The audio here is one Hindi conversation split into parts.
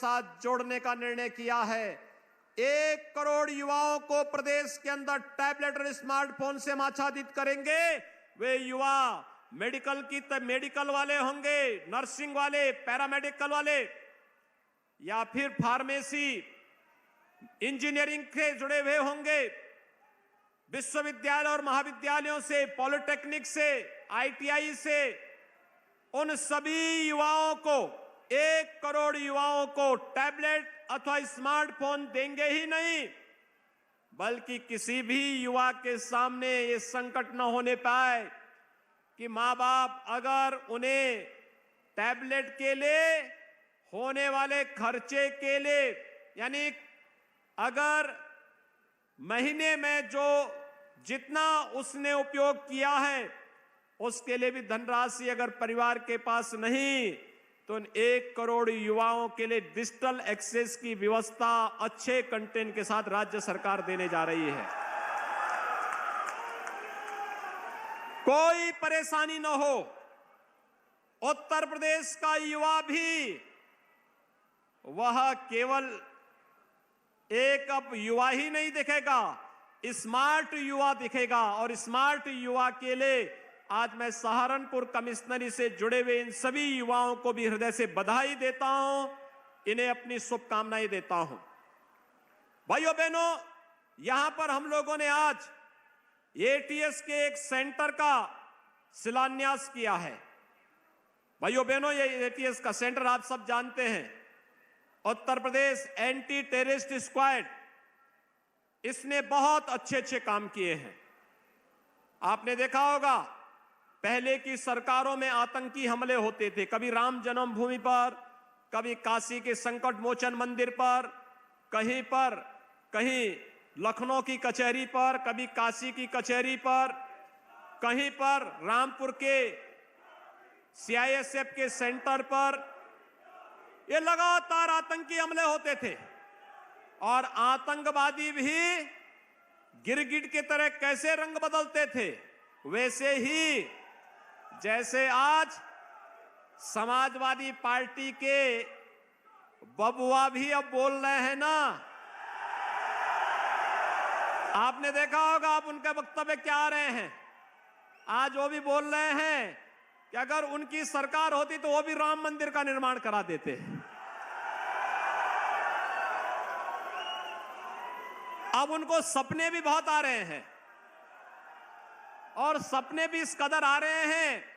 साथ जोड़ने का निर्णय किया है। 1 करोड़ युवाओं को प्रदेश के अंदर टैबलेट और स्मार्टफोन से हम आच्छादित करेंगे। वे युवा मेडिकल वाले होंगे, नर्सिंग वाले, पैरामेडिकल वाले, या फिर फार्मेसी, इंजीनियरिंग से जुड़े हुए होंगे, विश्वविद्यालय और महाविद्यालयों से, पॉलिटेक्निक से, ITI से, उन सभी युवाओं को 1 करोड़ युवाओं को टैबलेट अथवा स्मार्टफोन देंगे ही नहीं, बल्कि किसी भी युवा के सामने ये संकट न होने पाए कि मां बाप अगर उन्हें टैबलेट के लिए होने वाले खर्चे के लिए, यानी अगर महीने में जो जितना उसने उपयोग किया है उसके लिए भी धनराशि अगर परिवार के पास नहीं, तो 1 करोड़ युवाओं के लिए डिजिटल एक्सेस की व्यवस्था अच्छे कंटेंट के साथ राज्य सरकार देने जा रही है। कोई परेशानी न हो। उत्तर प्रदेश का युवा भी वह केवल एक अब युवा ही नहीं दिखेगा, स्मार्ट युवा दिखेगा। और स्मार्ट युवा के लिए आज मैं सहारनपुर कमिश्नरी से जुड़े हुए इन सभी युवाओं को भी हृदय से बधाई देता हूं, इन्हें अपनी शुभकामनाएं देता हूं। भाइयों बहनों, यहां पर हम लोगों ने आज ATS के एक सेंटर का शिलान्यास किया है। भाइयों बहनों, ये ATS का सेंटर आप सब जानते हैं, Uttar Pradesh anti terrorist squad, इसने बहुत अच्छे काम किए हैं। आपने देखा होगा पहले की सरकारों में आतंकी हमले होते थे, कभी राम जन्मभूमि पर, कभी काशी के संकट मोचन मंदिर पर, कहीं लखनऊ की कचहरी पर, कभी काशी की कचहरी पर, कहीं पर रामपुर के CISF के सेंटर पर। ये लगातार आतंकी हमले होते थे और आतंकवादी भी गिरगिट की तरह कैसे रंग बदलते थे, वैसे ही जैसे आज समाजवादी पार्टी के बबुआ भी अब बोल रहे हैं ना। आपने देखा होगा, आप उनके वक्तव्य क्या आ रहे हैं। आज वो भी बोल रहे हैं कि अगर उनकी सरकार होती तो वो भी राम मंदिर का निर्माण करा देते। अब उनको सपने भी बहुत आ रहे हैं, और सपने भी इस कदर आ रहे हैं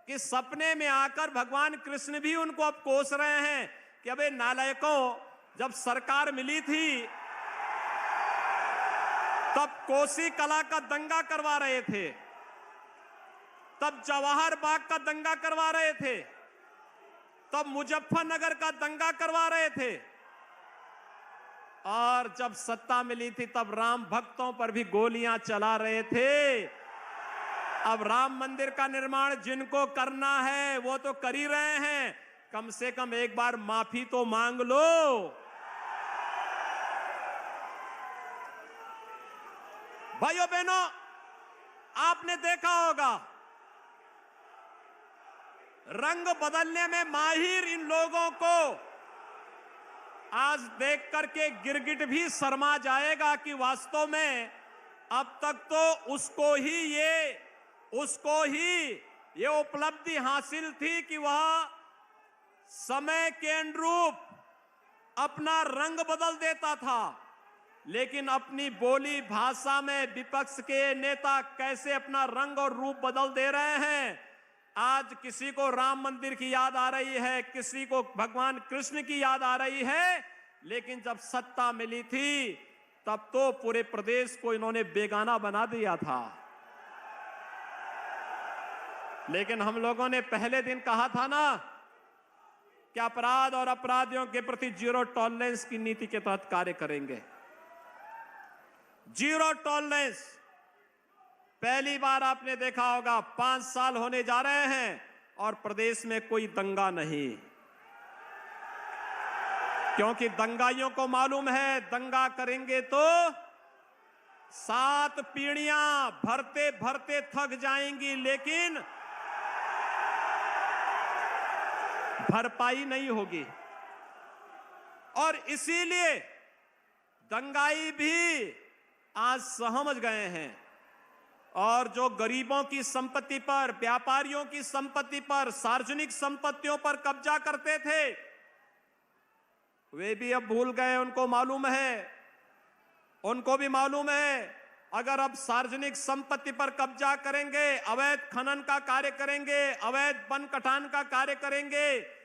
कि सपने में आकर भगवान कृष्ण भी उनको अब कोस रहे हैं कि अबे नालायकों, जब सरकार मिली थी तब कोसी कला का दंगा करवा रहे थे, तब जवाहर बाग का दंगा करवा रहे थे, तब मुजफ्फरनगर का दंगा करवा रहे थे, और जब सत्ता मिली थी तब राम भक्तों पर भी गोलियां चला रहे थे। अब राम मंदिर का निर्माण जिनको करना है वो तो कर ही रहे हैं, कम से कम एक बार माफी तो मांग लो। भाइयों बहनों, आपने देखा होगा रंग बदलने में माहिर इन लोगों को आज देख करके गिरगिट भी शर्मा जाएगा कि वास्तव में अब तक तो उसको ही ये उपलब्धि हासिल थी कि वह समय के अनुरूप अपना रंग बदल देता था, लेकिन अपनी बोली भाषा में विपक्ष के नेता कैसे अपना रंग और रूप बदल दे रहे हैं। आज किसी को राम मंदिर की याद आ रही है, किसी को भगवान कृष्ण की याद आ रही है, लेकिन जब सत्ता मिली थी तब तो पूरे प्रदेश को इन्होंने बेगाना बना दिया था। लेकिन हम लोगों ने पहले दिन कहा था ना कि अपराध और अपराधियों के प्रति जीरो टॉलरेंस की नीति के तहत कार्य करेंगे। जीरो टॉलरेंस, पहली बार आपने देखा होगा 5 साल होने जा रहे हैं और प्रदेश में कोई दंगा नहीं, क्योंकि दंगाइयों को मालूम है दंगा करेंगे तो 7 पीढ़ियां भरते भरते थक जाएंगी, लेकिन भरपाई नहीं होगी। और इसीलिए दंगाई भी आज समझ गए हैं और जो गरीबों की संपत्ति पर, व्यापारियों की संपत्ति पर, सार्वजनिक संपत्तियों पर कब्जा करते थे, वे भी अब भूल गए। उनको मालूम है अगर अब सार्वजनिक संपत्ति पर कब्जा करेंगे, अवैध खनन का कार्य करेंगे, अवैध वन कटान का कार्य करेंगे,